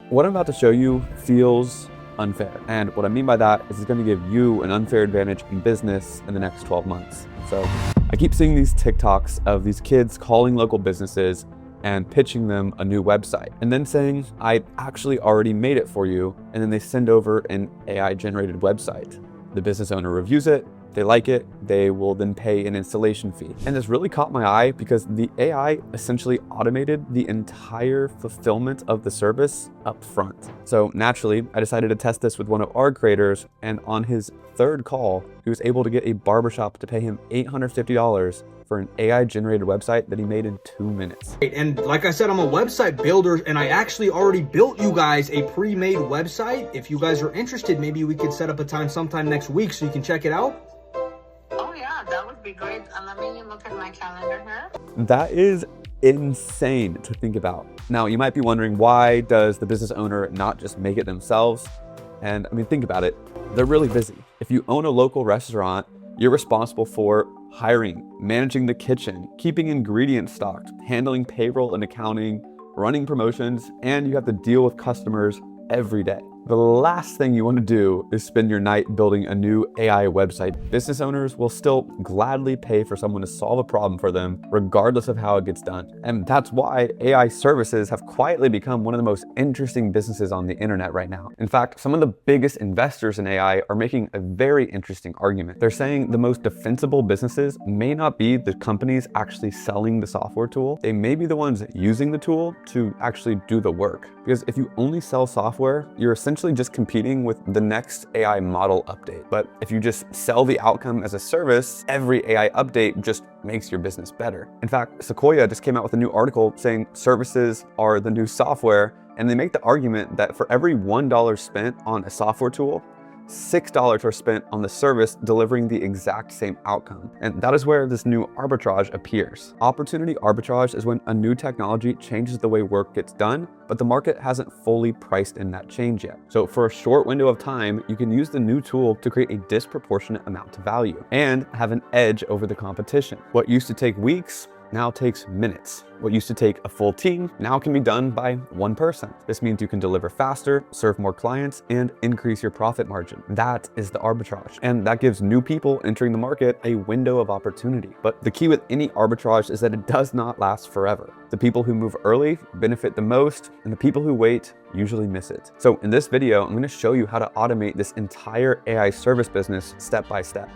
What I'm about to show you feels unfair. And what I mean by that is it's going to give you an unfair advantage in business in the next 12 months. So I keep seeing these TikToks of these kids calling local businesses and pitching them a new website and then saying, I actually already made it for you. And then they send over an AI generated website. The business owner reviews it. They like it, they will then pay an installation fee. And this really caught my eye because the AI essentially automated the entire fulfillment of the service up front. So naturally, I decided to test this with one of our creators, and on his third call, he was able to get a barbershop to pay him $850 for an AI generated website that he made in 2 minutes. And like I said, I'm a website builder, and I actually already built you guys a pre-made website. If you guys are interested, maybe we could set up a time sometime next week so you can check it out. That would be great. Let me look at my calendar here. That is insane to think about. Now, you might be wondering, why does the business owner not just make it themselves? And I mean, think about it. They're really busy. If you own a local restaurant, you're responsible for hiring, managing the kitchen, keeping ingredients stocked, handling payroll and accounting, running promotions, and you have to deal with customers every day. The last thing you want to do is spend your night building a new AI website. Business owners will still gladly pay for someone to solve a problem for them, regardless of how it gets done. And that's why AI services have quietly become one of the most interesting businesses on the internet right now. In fact, some of the biggest investors in AI are making a very interesting argument. They're saying the most defensible businesses may not be the companies actually selling the software tool. They may be the ones using the tool to actually do the work. Because if you only sell software, you're essentially just competing with the next AI model update. But if you just sell the outcome as a service, every AI update just makes your business better. In fact, Sequoia just came out with a new article saying services are the new software, and they make the argument that for every $1 spent on a software tool, $6 are spent on the service delivering the exact same outcome. And that is where this new arbitrage appears. Opportunity arbitrage is when a new technology changes the way work gets done, but the market hasn't fully priced in that change yet. So for a short window of time, you can use the new tool to create a disproportionate amount of value and have an edge over the competition. What used to take weeks now takes minutes. What used to take a full team now can be done by one person. This means you can deliver faster, serve more clients, and increase your profit margin. That is the arbitrage. And that gives new people entering the market a window of opportunity. But the key with any arbitrage is that it does not last forever. The people who move early benefit the most, and the people who wait usually miss it. So in this video, I'm going to show you how to automate this entire AI service business step by step.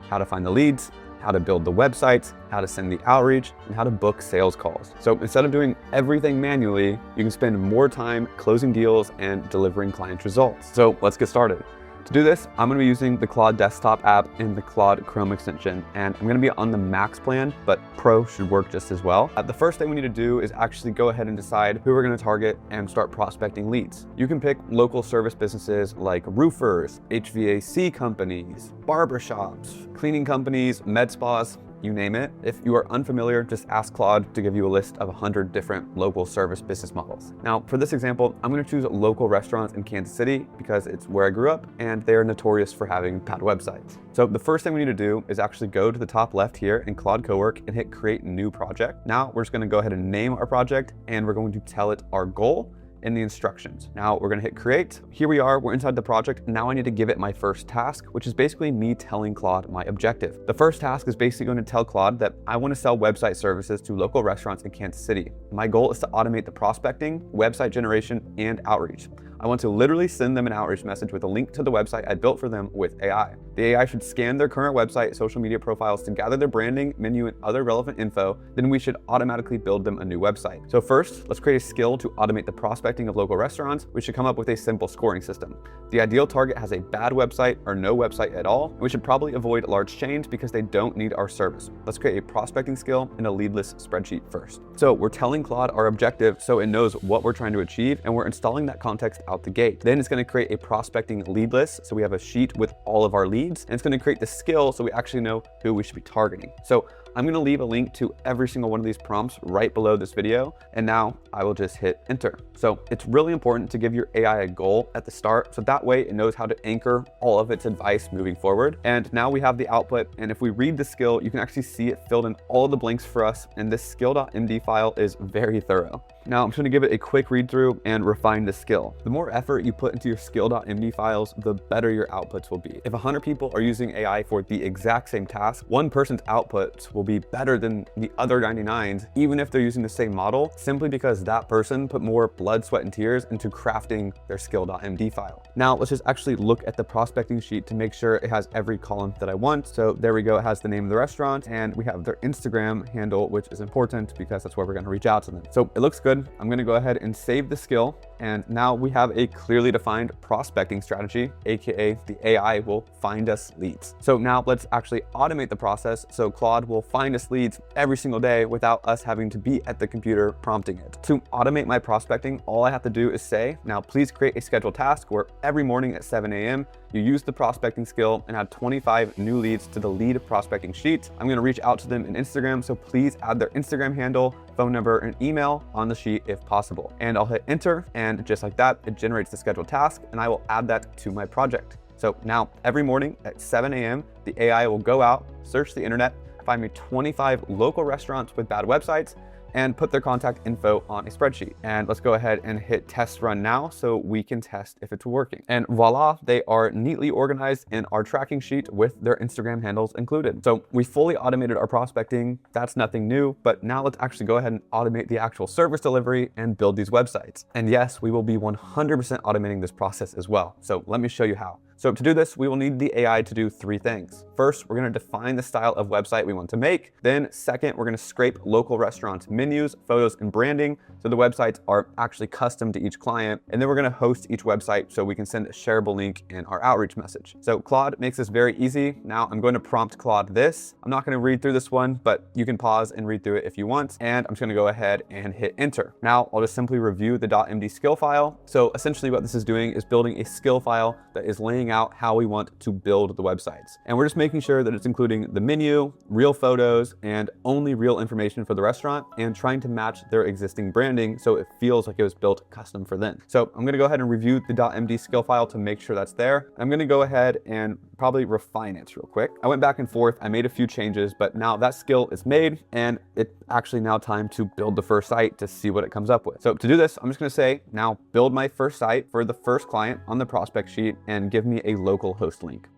How to find the leads, how to build the websites, how to send the outreach, and how to book sales calls. So instead of doing everything manually, you can spend more time closing deals and delivering client results. So let's get started. To do this, I'm going to be using the Claude desktop app and the Claude Chrome extension, and I'm going to be on the Max plan, but Pro should work just as well. The first thing we need to do is actually go ahead and decide who we're going to target and start prospecting leads. You can pick local service businesses like roofers, HVAC companies, barbershops, cleaning companies, med spas, you name it. If you are unfamiliar, just ask Claude to give you a list of 100 different local service business models. Now, for this example, I'm going to choose local restaurants in Kansas City because it's where I grew up and they are notorious for having bad websites. So the first thing we need to do is actually go to the top left here in Claude Cowork and hit create new project. Now we're just going to go ahead and name our project, and we're going to tell it our goal in the instructions. Now we're going to hit create. Here we are, we're inside the project. Now I need to give it my first task, which is basically me telling Claude my objective. The first task is basically going to tell Claude that I want to sell website services to local restaurants in Kansas City. My goal is to automate the prospecting, website generation, and outreach. I want to literally send them an outreach message with a link to the website I built for them with AI. The AI should scan their current website, social media profiles to gather their branding, menu, and other relevant info. Then we should automatically build them a new website. So first, let's create a skill to automate the prospecting of local restaurants. We should come up with a simple scoring system. The ideal target has a bad website or no website at all. We should probably avoid large chains because they don't need our service. Let's create a prospecting skill in a leadless spreadsheet first. So we're telling Claude our objective so it knows what we're trying to achieve, and we're installing that context out the gate. Then it's going to create a prospecting lead list. So we have a sheet with all of our leads, and it's going to create the skill so we actually know who we should be targeting. So I'm gonna leave a link to every single one of these prompts right below this video. And now I will just hit enter. So it's really important to give your AI a goal at the start, so that way it knows how to anchor all of its advice moving forward. And now we have the output. And if we read the skill, you can actually see it filled in all of the blanks for us. And this skill.md file is very thorough. Now I'm just gonna give it a quick read through and refine the skill. The more effort you put into your skill.md files, the better your outputs will be. If 100 people are using AI for the exact same task, one person's outputs will be better than the other 99s, even if they're using the same model, simply because that person put more blood, sweat, and tears into crafting their skill.md file. Now let's just actually look at the prospecting sheet to make sure it has every column that I want. So there we go, it has the name of the restaurant, and we have their Instagram handle, which is important because that's where we're gonna reach out to them. So it looks good. I'm gonna go ahead and save the skill. And now we have a clearly defined prospecting strategy, AKA the AI will find us leads. So now let's actually automate the process. So Claude will find us leads every single day without us having to be at the computer prompting it. To automate my prospecting, all I have to do is say, now please create a scheduled task where every morning at 7 a.m. you use the prospecting skill and add 25 new leads to the lead prospecting sheet. I'm gonna reach out to them in Instagram, so please add their Instagram handle, phone number, and email on the sheet if possible. And I'll hit enter, and just like that, it generates the scheduled task, and I will add that to my project. So now every morning at 7 a.m., the AI will go out, search the internet, find me 25 local restaurants with bad websites, and put their contact info on a spreadsheet. And let's go ahead and hit test run now so we can test if it's working. And voila, they are neatly organized in our tracking sheet with their Instagram handles included. So we fully automated our prospecting. That's nothing new, but now let's actually go ahead and automate the actual service delivery and build these websites. And yes, we will be 100% automating this process as well. So let me show you how. So to do this, we will need the AI to do 3 things. First, we're gonna define the style of website we want to make. Then second, we're gonna scrape local restaurants' menus, photos, and branding so the websites are actually custom to each client. And then we're gonna host each website so we can send a shareable link in our outreach message. So Claude makes this very easy. Now I'm going to prompt Claude this. I'm not gonna read through this one, but you can pause and read through it if you want. And I'm just gonna go ahead and hit enter. Now I'll just simply review the .md skill file. So essentially what this is doing is building a skill file that is laying out how we want to build the websites. And we're just making sure that it's including the menu, real photos, and only real information for the restaurant, and trying to match their existing branding so it feels like it was built custom for them. So I'm gonna go ahead and review the .md skill file to make sure that's there. I'm gonna go ahead and probably refine it real quick. I went back and forth, I made a few changes, but now that skill is made, and it's actually now time to build the first site to see what it comes up with. So to do this, I'm just gonna say, now build my first site for the first client on the prospect sheet and give me a local host link.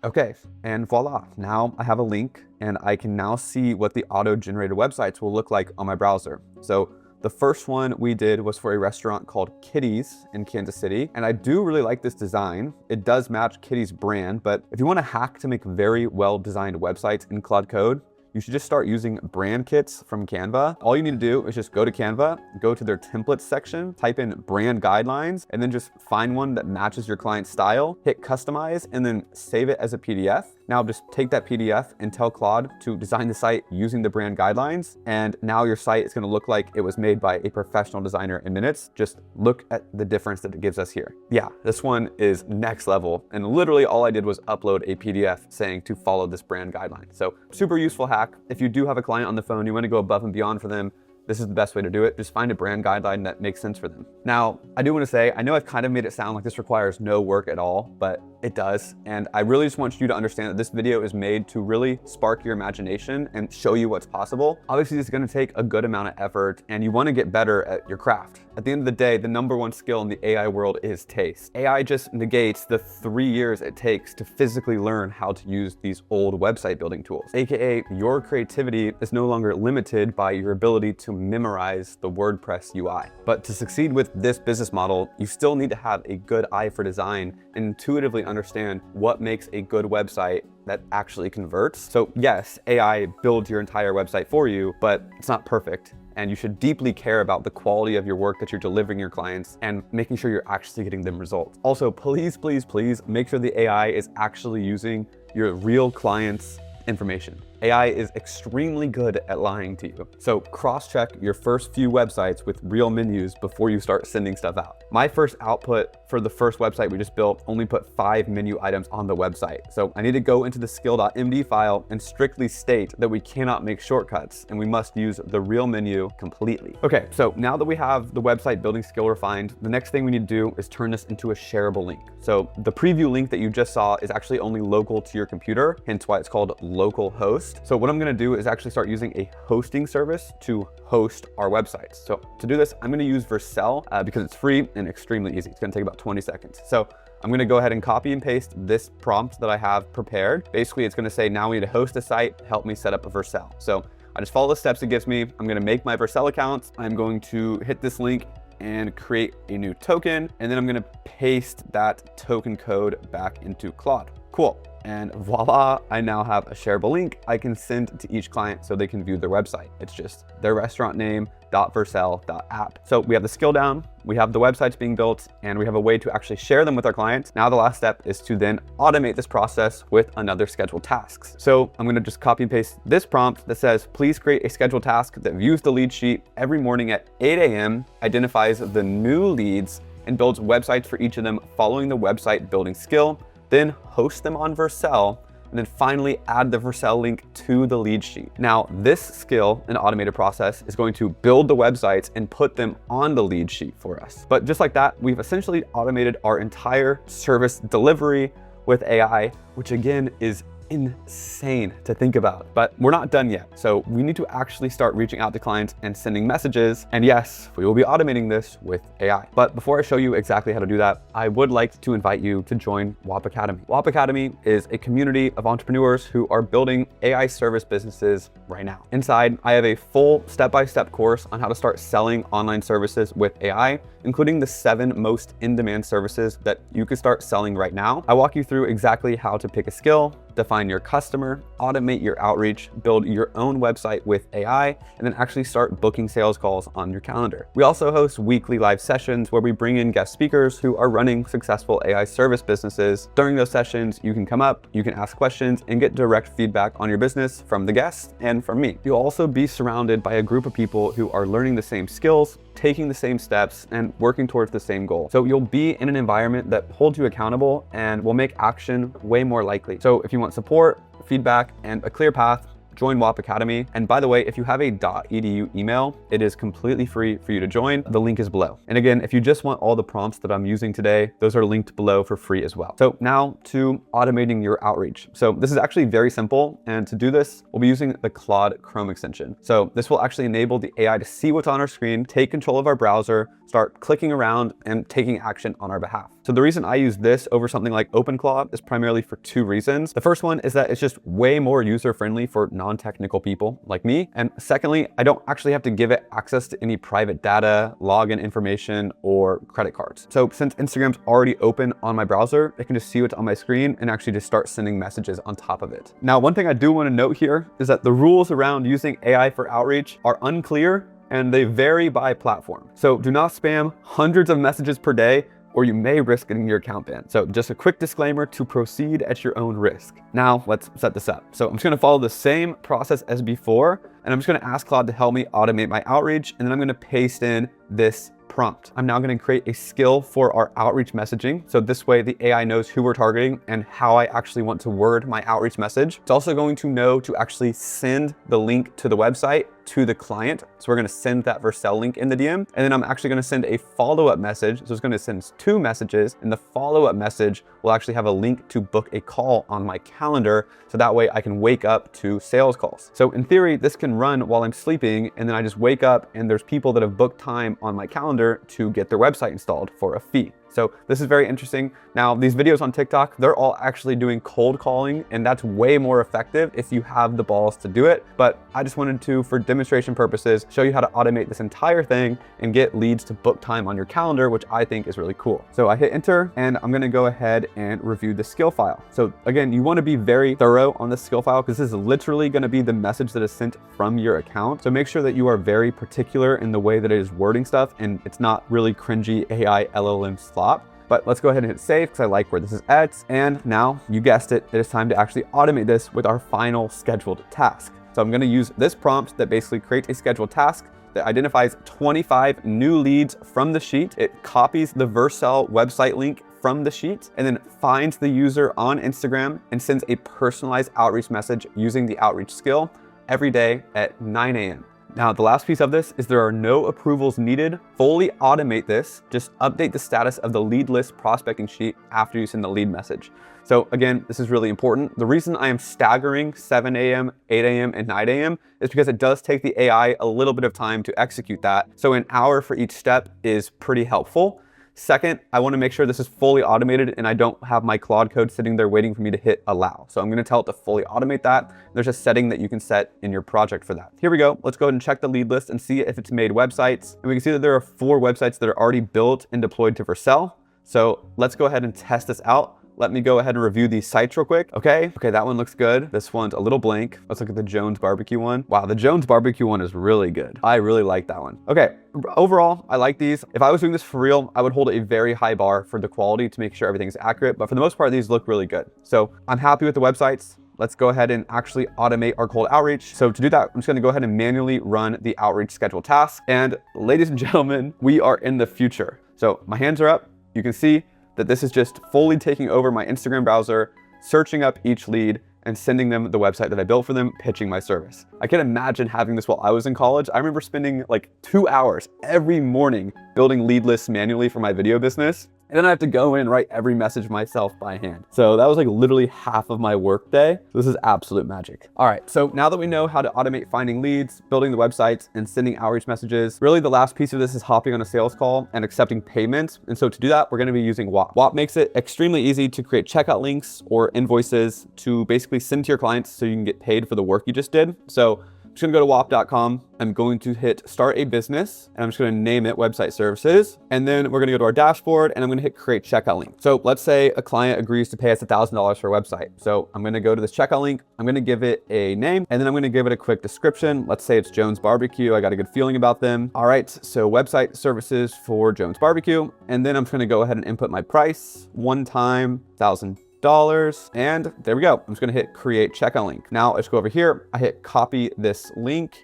Okay, and voila, now I have a link and I can now see what the auto-generated websites will look like on my browser. So the first one we did was for a restaurant called Kitty's in Kansas City. And I do really like this design. It does match Kitty's brand, but if you want to hack to make very well-designed websites in Claude Code, you should just start using brand kits from Canva. All you need to do is just go to Canva, go to their templates section, type in brand guidelines, and then just find one that matches your client's style, hit customize, and then save it as a PDF. Now just take that PDF and tell Claude to design the site using the brand guidelines. And now your site is gonna look like it was made by a professional designer in minutes. Just look at the difference that it gives us here. Yeah, this one is next level. And literally all I did was upload a PDF saying to follow this brand guideline. So super useful hack. If you do have a client on the phone, you wanna go above and beyond for them, this is the best way to do it. Just find a brand guideline that makes sense for them. Now, I do want to say, I know I've kind of made it sound like this requires no work at all, but it does. And I really just want you to understand that this video is made to really spark your imagination and show you what's possible. Obviously, it's going to take a good amount of effort and you want to get better at your craft. At the end of the day, the #1 skill in the AI world is taste. AI just negates the 3 years it takes to physically learn how to use these old website building tools. AKA, your creativity is no longer limited by your ability to memorize the WordPress UI. But to succeed with this business model, you still need to have a good eye for design and intuitively understand what makes a good website that actually converts. So yes, AI builds your entire website for you, but it's not perfect. And you should deeply care about the quality of your work that you're delivering your clients and making sure you're actually getting them results. Also, please, please, please make sure the AI is actually using your real clients' information. AI is extremely good at lying to you. So cross-check your first few websites with real menus before you start sending stuff out. My first output for the first website we just built only put 5 menu items on the website. So I need to go into the skill.md file and strictly state that we cannot make shortcuts and we must use the real menu completely. Okay, so now that we have the website building skill refined, the next thing we need to do is turn this into a shareable link. So the preview link that you just saw is actually only local to your computer, hence why it's called localhost. So what I'm gonna do is actually start using a hosting service to host our websites. So to do this, I'm gonna use Vercel because it's free and extremely easy. It's gonna take about 20 seconds. So I'm gonna go ahead and copy and paste this prompt that I have prepared. Basically, it's gonna say, now we need to host a site, help me set up a Vercel. So I just follow the steps it gives me. I'm gonna make my Vercel account. I'm going to hit this link and create a new token. And then I'm gonna paste that token code back into Claude. Cool. And voila, I now have a shareable link I can send to each client so they can view their website. It's just their restaurant name .vercel.app. So we have the skill down, we have the websites being built, and we have a way to actually share them with our clients. Now the last step is to then automate this process with another scheduled tasks. So I'm gonna just copy and paste this prompt that says, please create a scheduled task that views the lead sheet every morning at 8 a.m., identifies the new leads, and builds websites for each of them following the website building skill, then host them on Vercel, and then finally add the Vercel link to the lead sheet. Now, this skill and automated process is going to build the websites and put them on the lead sheet for us. But just like that, we've essentially automated our entire service delivery with AI, which again is insane to think about, but we're not done yet. So we need to actually start reaching out to clients and sending messages. And yes, we will be automating this with AI. But before I show you exactly how to do that, I would like to invite you to join WAP Academy. WAP Academy is a community of entrepreneurs who are building AI service businesses right now. Inside, I have a full step-by-step course on how to start selling online services with AI, including the 7 most in-demand services that you could start selling right now. I walk you through exactly how to pick a skill, define your customer, automate your outreach, build your own website with AI, and then actually start booking sales calls on your calendar. We also host weekly live sessions where we bring in guest speakers who are running successful AI service businesses. During those sessions, you can come up, you can ask questions, and get direct feedback on your business from the guests and from me. You'll also be surrounded by a group of people who are learning the same skills, taking the same steps, and working towards the same goal. So you'll be in an environment that holds you accountable and will make action way more likely. So if you want support, feedback, and a clear path, join WAP Academy. And by the way, if you have a .edu email, it is completely free for you to join. The link is below. And again, if you just want all the prompts that I'm using today, those are linked below for free as well. So now to automating your outreach. So this is actually very simple. And to do this, we'll be using the Claude Chrome extension. So this will actually enable the AI to see what's on our screen, take control of our browser, start clicking around and taking action on our behalf. So the reason I use this over something like OpenClaw is primarily for 2 reasons. The first one is that it's just way more user-friendly for non-technical people like me. And secondly, I don't actually have to give it access to any private data, login information, or credit cards. So since Instagram's already open on my browser, it can just see what's on my screen and actually just start sending messages on top of it. Now, one thing I do want to note here is that the rules around using AI for outreach are unclear and they vary by platform. So do not spam hundreds of messages per day or you may risk getting your account banned. So just a quick disclaimer to proceed at your own risk. Now let's set this up. So I'm just gonna follow the same process as before, and I'm just gonna ask Claude to help me automate my outreach, and then I'm gonna paste in this prompt. I'm now going to create a skill for our outreach messaging. So this way the AI knows who we're targeting and how I actually want to word my outreach message. It's also going to know to actually send the link to the website to the client. So we're going to send that Vercel link in the DM. And then I'm actually going to send a follow-up message. So it's going to send 2 messages, and the follow-up message will actually have a link to book a call on my calendar. So that way I can wake up to sales calls. So in theory, this can run while I'm sleeping, and then I just wake up and there's people that have booked time on my calendar to get their website installed for a fee. So this is very interesting. Now, these videos on TikTok, they're all actually doing cold calling, and that's way more effective if you have the balls to do it. But I just wanted to, for demonstration purposes, show you how to automate this entire thing and get leads to book time on your calendar, which I think is really cool. So I hit enter, and I'm gonna go ahead and review the skill file. So again, you wanna be very thorough on the skill file because this is literally gonna be the message that is sent from your account. So make sure that you are very particular in the way that it is wording stuff, and it's not really cringy AI LLM slop. But let's go ahead and hit save because I like where this is at. And now, you guessed it, it is time to actually automate this with our final scheduled task. So I'm gonna use this prompt that basically creates a scheduled task that identifies 25 new leads from the sheet. It copies the Vercel website link from the sheet and then finds the user on Instagram and sends a personalized outreach message using the outreach skill every day at 9 a.m. Now, the last piece of this is there are no approvals needed. Fully automate this. Just update the status of the lead list prospecting sheet after you send the lead message. So again, this is really important. The reason I am staggering 7 a.m., 8 a.m., and 9 a.m. is because it does take the AI a little bit of time to execute that. So an hour for each step is pretty helpful. Second, I want to make sure this is fully automated and I don't have my Claude code sitting there waiting for me to hit allow. So I'm going to tell it to fully automate that. There's a setting that you can set in your project for that. Here we go. Let's go ahead and check the lead list and see if it's made websites. And we can see that there are 4 websites that are already built and deployed to Vercel. So let's go ahead and test this out. Let me go ahead and review these sites real quick. Okay, that one looks good. This one's a little blank. Let's look at the Jones Barbecue one. Wow, the Jones Barbecue one is really good. I really like that one. Okay, overall, I like these. If I was doing this for real, I would hold a very high bar for the quality to make sure everything's accurate. But for the most part, these look really good. So I'm happy with the websites. Let's go ahead and actually automate our cold outreach. So to do that, I'm just gonna go ahead and manually run the outreach schedule task. And ladies and gentlemen, we are in the future. So my hands are up. You can see that this is just fully taking over my Instagram browser, searching up each lead and sending them the website that I built for them, pitching my service. I can imagine having this while I was in college. I remember spending like 2 hours every morning building lead lists manually for my video business. And then I have to go in and write every message myself by hand. So that was like literally half of my work day. This is absolute magic. All right, so now that we know how to automate finding leads, building the websites, and sending outreach messages, really the last piece of this is hopping on a sales call and accepting payments. And so to do that, we're gonna be using WAP. WAP makes it extremely easy to create checkout links or invoices to basically send to your clients so you can get paid for the work you just did. So I'm just gonna go to wap.com. I'm going to hit start a business and I'm just gonna name it website services. And then we're gonna go to our dashboard and I'm gonna hit create checkout link. So let's say a client agrees to pay us $1,000 for a website. So I'm gonna go to this checkout link. I'm gonna give it a name and then I'm gonna give it a quick description. Let's say it's Jones Barbecue. I got a good feeling about them. All right, so website services for Jones Barbecue. And then I'm just gonna go ahead and input my price, one time, $1,000. And there we go. I'm just gonna hit create checkout link. Now let's go over here. I hit copy this link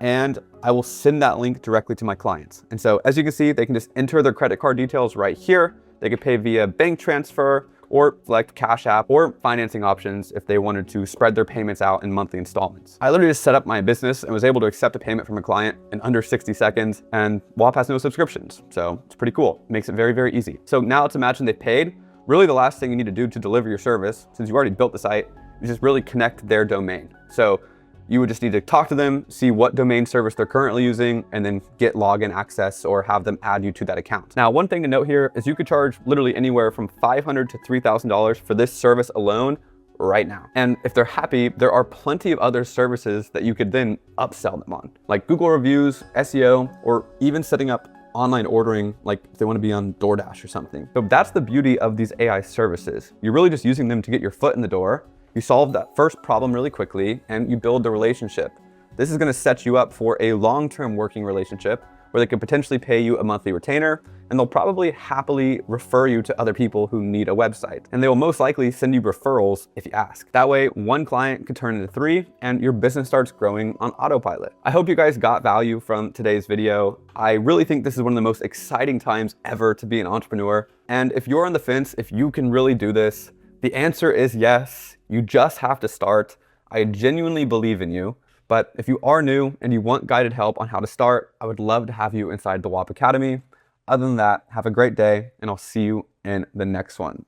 and I will send that link directly to my clients. And so as you can see, they can just enter their credit card details right here. They could pay via bank transfer or select Cash App or financing options if they wanted to spread their payments out in monthly installments. I literally just set up my business and was able to accept a payment from a client in under 60 seconds and WAP has no subscriptions. So it's pretty cool. It makes it very, very easy. So now let's imagine they paid. Really the last thing you need to do to deliver your service, since you already built the site, is just really connect their domain. So you would just need to talk to them, see what domain service they're currently using, and then get login access or have them add you to that account. Now, one thing to note here is you could charge literally anywhere from $500 to $3,000 for this service alone right now. And if they're happy, there are plenty of other services that you could then upsell them on, like Google reviews, SEO, or even setting up online ordering, like if they want to be on DoorDash or something. So that's the beauty of these AI services. You're really just using them to get your foot in the door. You solve that first problem really quickly and you build the relationship. This is going to set you up for a long-term working relationship where they could potentially pay you a monthly retainer and they'll probably happily refer you to other people who need a website. And they will most likely send you referrals if you ask. That way, one client could turn into 3 and your business starts growing on autopilot. I hope you guys got value from today's video. I really think this is one of the most exciting times ever to be an entrepreneur. And if you're on the fence, if you can really do this, the answer is yes. You just have to start. I genuinely believe in you. But if you are new and you want guided help on how to start, I would love to have you inside the WAP Academy. Other than that, have a great day and I'll see you in the next one.